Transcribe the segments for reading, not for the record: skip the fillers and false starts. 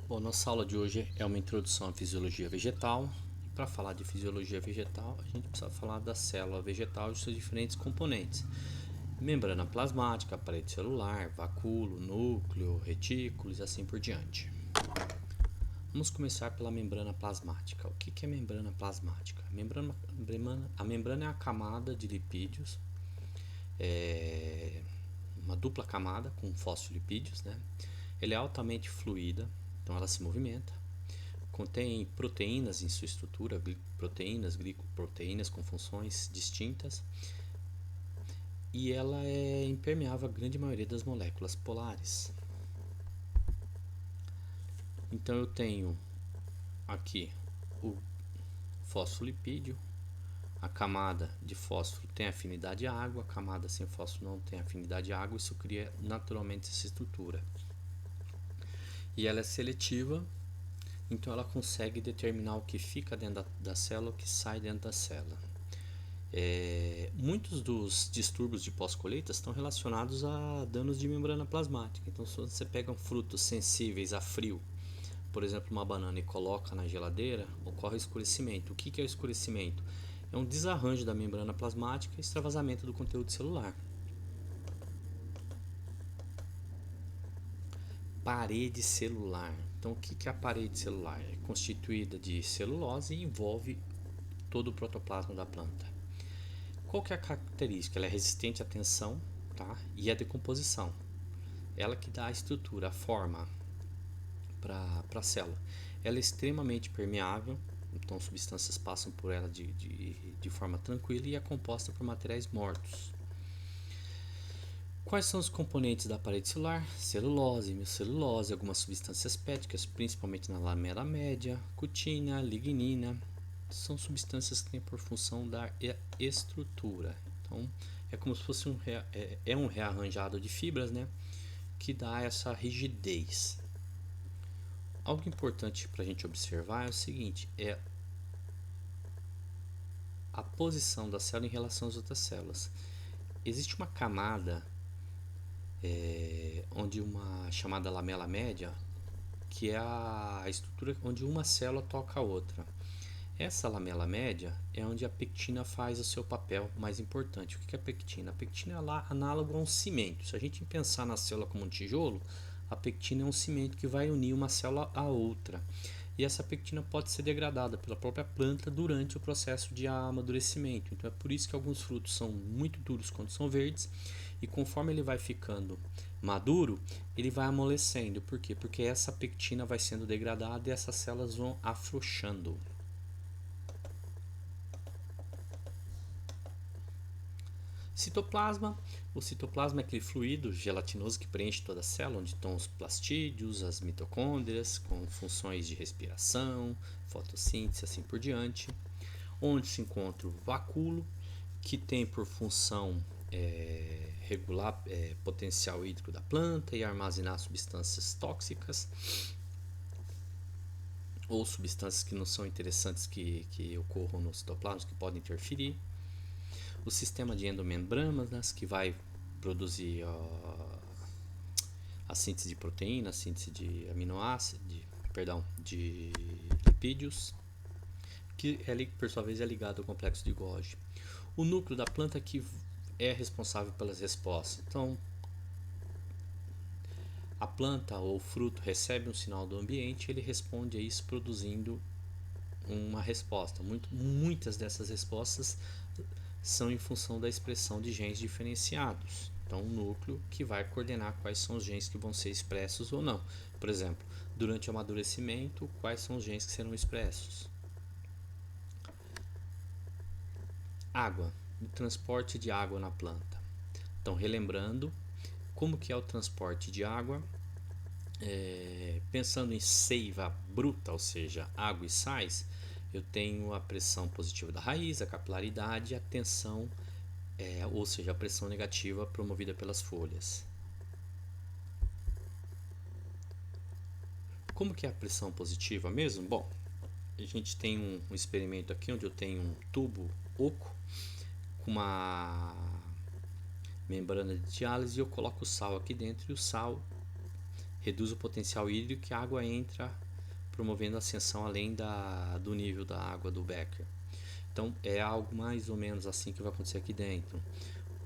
Bom, nossa aula de hoje é uma introdução à fisiologia vegetal. E para falar de fisiologia vegetal, a gente precisa falar da célula vegetal e seus diferentes componentes: membrana plasmática, parede celular, vacúolo, núcleo, retículos e assim por diante. Vamos começar pela membrana plasmática. O que é membrana plasmática? A membrana é a camada de lipídios, uma dupla camada com fosfolipídios, né? Ela é altamente fluida, então ela se movimenta. Contém proteínas em sua estrutura, proteínas, glicoproteínas com funções distintas, e ela é impermeável à grande maioria das moléculas polares. Então eu tenho aqui o fosfolipídio, a camada de fósforo tem afinidade à água, a camada sem fósforo não tem afinidade à água, isso cria naturalmente essa estrutura. E ela é seletiva, então ela consegue determinar o que fica dentro da célula e o que sai dentro da célula. Muitos dos distúrbios de pós-colheita estão relacionados a danos de membrana plasmática. Então, se você pega frutos sensíveis a frio, por exemplo, uma banana, e coloca na geladeira, ocorre escurecimento. O que é o escurecimento? É um desarranjo da membrana plasmática e extravasamento do conteúdo celular. Parede celular. Então, o que é a parede celular? É constituída de celulose e envolve todo o protoplasma da planta. Qual que é a característica? Ela é resistente à tensão, tá? E à decomposição. Ela que dá a estrutura, a forma para a célula. Ela é extremamente permeável, então substâncias passam por ela de forma tranquila e é composta por materiais mortos. Quais são os componentes da parede celular? Celulose, hemicelulose, algumas substâncias pépticas, principalmente na lamela média, cutina, lignina. São substâncias que têm por função dar estrutura. Então, é como se fosse um rearranjado de fibras, né, que dá essa rigidez. Algo importante para a gente observar é o seguinte: é a posição da célula em relação às outras células. Existe uma camada onde uma chamada lamela média, que é a estrutura onde uma célula toca a outra. Essa lamela média é onde a pectina faz o seu papel mais importante. O que é a pectina? A pectina é análogo a um cimento. Se a gente pensar na célula como um tijolo, a pectina é um cimento que vai unir uma célula a outra. E essa pectina pode ser degradada pela própria planta durante o processo de amadurecimento. Então é por isso que alguns frutos são muito duros quando são verdes, e conforme ele vai ficando maduro, ele vai amolecendo. Por quê? Porque essa pectina vai sendo degradada e essas células vão afrouxando. Citoplasma. O citoplasma é aquele fluido gelatinoso que preenche toda a célula, onde estão os plastídeos, as mitocôndrias, com funções de respiração, fotossíntese, assim por diante. Onde se encontra o vacúolo, que tem por função regular potencial hídrico da planta e armazenar substâncias tóxicas ou substâncias que não são interessantes que ocorram no citoplasma, que podem interferir. O sistema de endomembranas, que vai produzir a síntese de proteína, a síntese de aminoácidos, de lipídios, que por sua vez é ligado ao complexo de Golgi. O núcleo da planta que é responsável pelas respostas. Então, a planta ou o fruto recebe um sinal do ambiente, ele responde a isso produzindo uma resposta. Muitas dessas respostas são em função da expressão de genes diferenciados. Então, o núcleo que vai coordenar quais são os genes que vão ser expressos ou não. Por exemplo, durante o amadurecimento, quais são os genes que serão expressos. Água, o transporte de água na planta. Então, relembrando como que é o transporte de água, pensando em seiva bruta, ou seja, água e sais, eu tenho a pressão positiva da raiz, a capilaridade e a tensão, ou seja, a pressão negativa promovida pelas folhas. Como que é a pressão positiva mesmo? Bom, a gente tem um experimento aqui onde eu tenho um tubo oco com uma membrana de diálise e eu coloco o sal aqui dentro e o sal reduz o potencial hídrico e a água entra promovendo a ascensão além do nível da água do Becker. Então é algo mais ou menos assim que vai acontecer aqui dentro.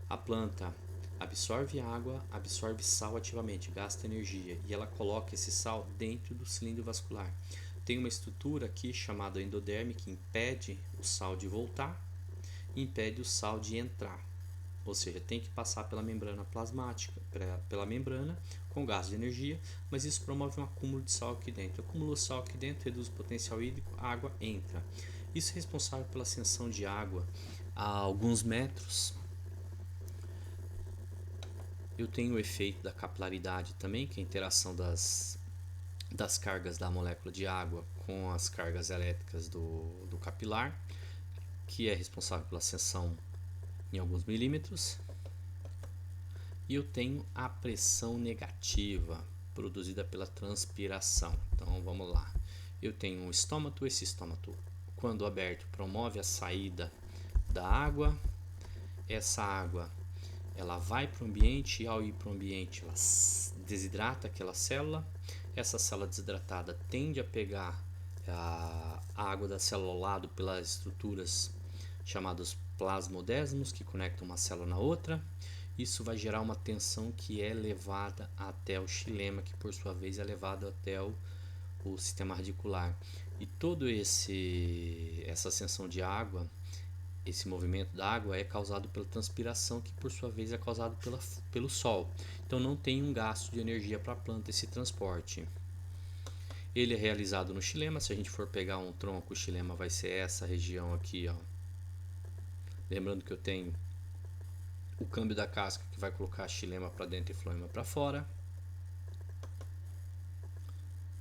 A planta absorve água, absorve sal ativamente, gasta energia e ela coloca esse sal dentro do cilindro vascular. Tem uma estrutura aqui chamada endoderme que impede o sal de voltar e impede o sal de entrar. Ou seja, tem que passar pela membrana plasmática, pela membrana com gasto de energia, mas isso promove um acúmulo de sal aqui dentro. Acúmulo de sal aqui dentro reduz o potencial hídrico, a água entra. Isso é responsável pela ascensão de água a alguns metros. Eu tenho o efeito da capilaridade também, que é a interação das cargas da molécula de água com as cargas elétricas do capilar, que é responsável pela ascensão em alguns milímetros. E eu tenho a pressão negativa produzida pela transpiração. Então vamos lá. Eu tenho um estômato, esse estômato, quando aberto, promove a saída da água. Essa água ela vai para o ambiente e ao ir para o ambiente ela desidrata aquela célula. Essa célula desidratada tende a pegar a água da célula ao lado pelas estruturas chamadas plasmodesmos que conectam uma célula na outra. Isso vai gerar uma tensão que é levada até o xilema, que por sua vez é levado até o sistema radicular. E todo essa ascensão de água, esse movimento da água é causado pela transpiração, que por sua vez é causado pelo sol. Então não tem um gasto de energia para a planta esse transporte. Ele é realizado no xilema. Se a gente for pegar um tronco, o xilema vai ser essa região aqui, ó. Lembrando que eu tenho o câmbio da casca que vai colocar a xilema para dentro e floema para fora.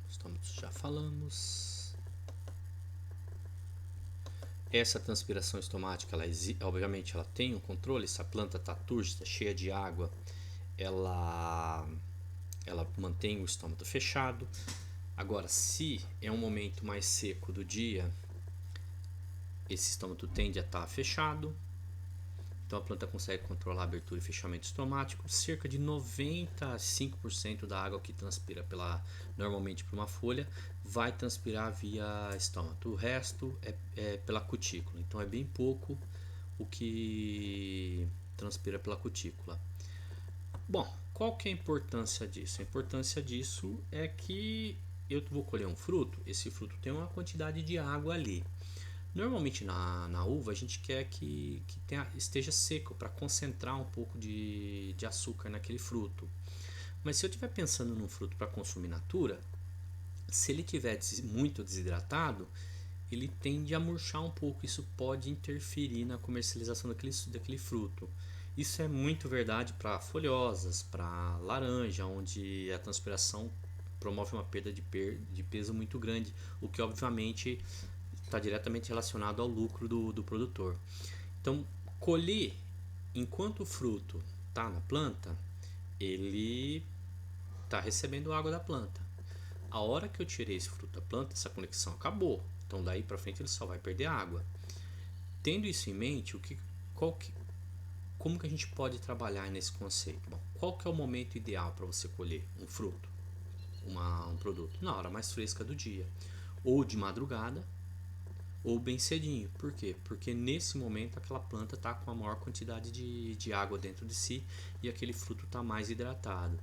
Estômatos já falamos. Essa transpiração estomática, obviamente ela tem um controle. Se a planta está túrgida, cheia de água, ela mantém o estômago fechado. Agora, se é um momento mais seco do dia, esse estômago tende a estar fechado. Então a planta consegue controlar a abertura e fechamento estomático. Cerca de 95% da água que transpira normalmente por uma folha vai transpirar via estômago. O resto é pela cutícula. Então é bem pouco o que transpira pela cutícula. Bom, qual que é a importância disso? A importância disso é que eu vou colher um fruto. Esse fruto tem uma quantidade de água ali. Normalmente na uva a gente quer que esteja seco para concentrar um pouco de açúcar naquele fruto. Mas se eu estiver pensando num fruto para consumo in natura, se ele estiver muito desidratado, ele tende a murchar um pouco. Isso pode interferir na comercialização daquele fruto. Isso é muito verdade para folhosas, para laranja, onde a transpiração promove uma perda de peso muito grande, o que obviamente está diretamente relacionado ao lucro do produtor. Então, colher enquanto o fruto está na planta, ele está recebendo água da planta. A hora que eu tirei esse fruto da planta, essa conexão acabou. Então, daí para frente ele só vai perder água. Tendo isso em mente, como que a gente pode trabalhar nesse conceito? Bom, qual que é o momento ideal para você colher um fruto, um produto? Na hora mais fresca do dia, ou de madrugada, ou bem cedinho. Por quê? Porque nesse momento aquela planta está com a maior quantidade de água dentro de si e aquele fruto está mais hidratado.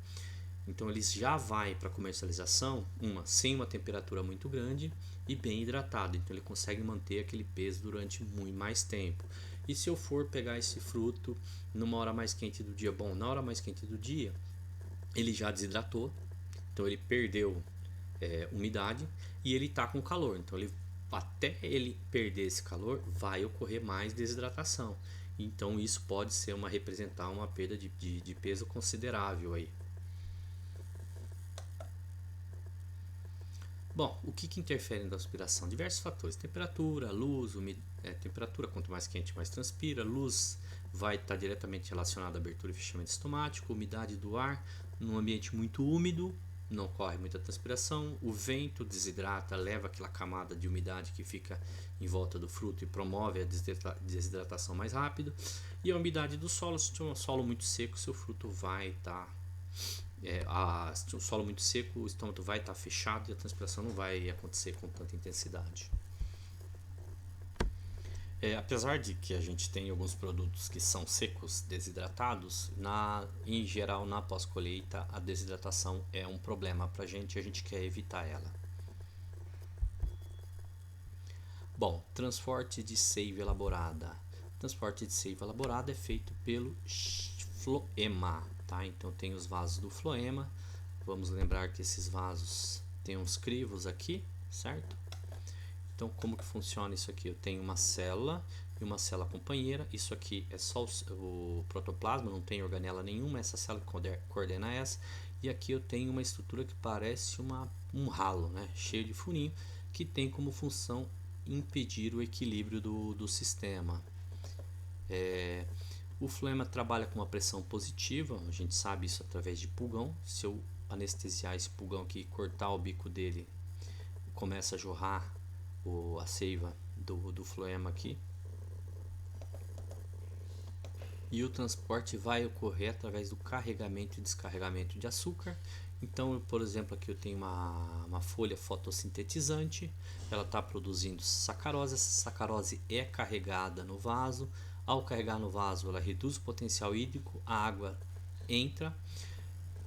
Então ele já vai para a comercialização sem uma temperatura muito grande e bem hidratado. Então ele consegue manter aquele peso durante muito mais tempo. E se eu for pegar esse fruto numa hora mais quente do dia, na hora mais quente do dia ele já desidratou, então ele perdeu umidade e ele está com calor. Então até ele perder esse calor, vai ocorrer mais desidratação. Então isso pode representar uma perda de peso considerável aí. Bom, o que interfere na transpiração? Diversos fatores: temperatura, luz, temperatura, quanto mais quente, mais transpira. Luz vai estar diretamente relacionada à abertura e fechamento estomático. Umidade do ar, num ambiente muito úmido, não ocorre muita transpiração. O vento desidrata, leva aquela camada de umidade que fica em volta do fruto e promove a desidratação mais rápido. E a umidade do solo: se tiver um solo muito seco, seu fruto vai estar Se o solo muito seco, o estômago vai estar fechado e a transpiração não vai acontecer com tanta intensidade. Apesar de que a gente tem alguns produtos que são secos, desidratados, em geral na pós-colheita a desidratação é um problema para a gente quer evitar ela. Bom, transporte de seiva elaborada. Transporte de seiva elaborada é feito pelo floema, tá? Então tem os vasos do floema. Vamos lembrar que esses vasos têm uns crivos aqui, certo? Então como que funciona isso aqui? Eu tenho uma célula e uma célula companheira. Isso aqui é só o protoplasma, não tem organela nenhuma. Essa célula coordena essa. E aqui eu tenho uma estrutura que parece um ralo, né? Cheio de furinho, que tem como função impedir o equilíbrio do sistema. O floema trabalha com uma pressão positiva, a gente sabe isso através de pulgão. Se eu anestesiar esse pulgão aqui e cortar o bico dele, começa a jorrar a seiva do floema aqui. E o transporte vai ocorrer através do carregamento e descarregamento de açúcar. Então, por exemplo, aqui eu tenho uma folha fotossintetizante, ela está produzindo sacarose. Essa sacarose é carregada no vaso. Ao carregar no vaso, ela reduz o potencial hídrico, a água entra.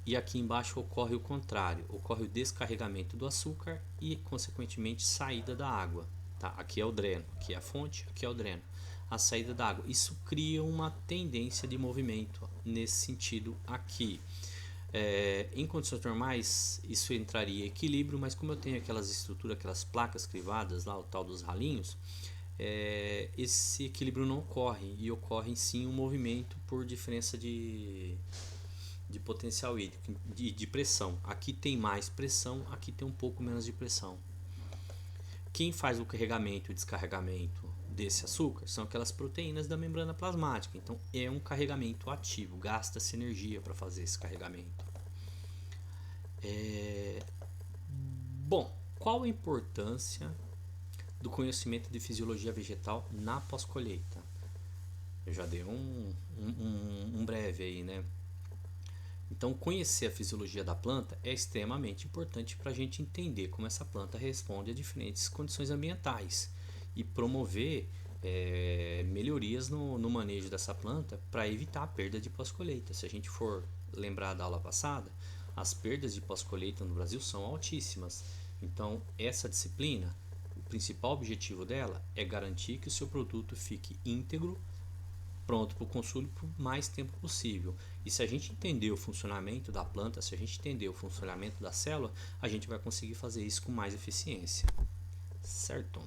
E aqui embaixo ocorre o contrário, ocorre o descarregamento do açúcar e, consequentemente, saída da água. Tá? Aqui é o dreno, aqui é a fonte, aqui é o dreno. A saída da água. Isso cria uma tendência de movimento nesse sentido aqui. Em condições normais, isso entraria em equilíbrio, mas como eu tenho aquelas estruturas, aquelas placas crivadas lá, o tal dos ralinhos, esse equilíbrio não ocorre e ocorre sim um movimento por diferença de potencial hídrico, de pressão. Aqui tem mais pressão, aqui tem um pouco menos de pressão. Quem faz o carregamento e descarregamento desse açúcar são aquelas proteínas da membrana plasmática. Então é um carregamento ativo, gasta-se energia para fazer esse carregamento. Bom, qual a importância do conhecimento de fisiologia vegetal na pós-colheita? Eu já dei um breve aí, né? Então, conhecer a fisiologia da planta é extremamente importante para a gente entender como essa planta responde a diferentes condições ambientais e promover melhorias no manejo dessa planta para evitar a perda de pós-colheita. Se a gente for lembrar da aula passada, as perdas de pós-colheita no Brasil são altíssimas. Então, essa disciplina, o principal objetivo dela é garantir que o seu produto fique íntegro, pronto para o consumo por mais tempo possível. E se a gente entender o funcionamento da planta, se a gente entender o funcionamento da célula, a gente vai conseguir fazer isso com mais eficiência. Certo?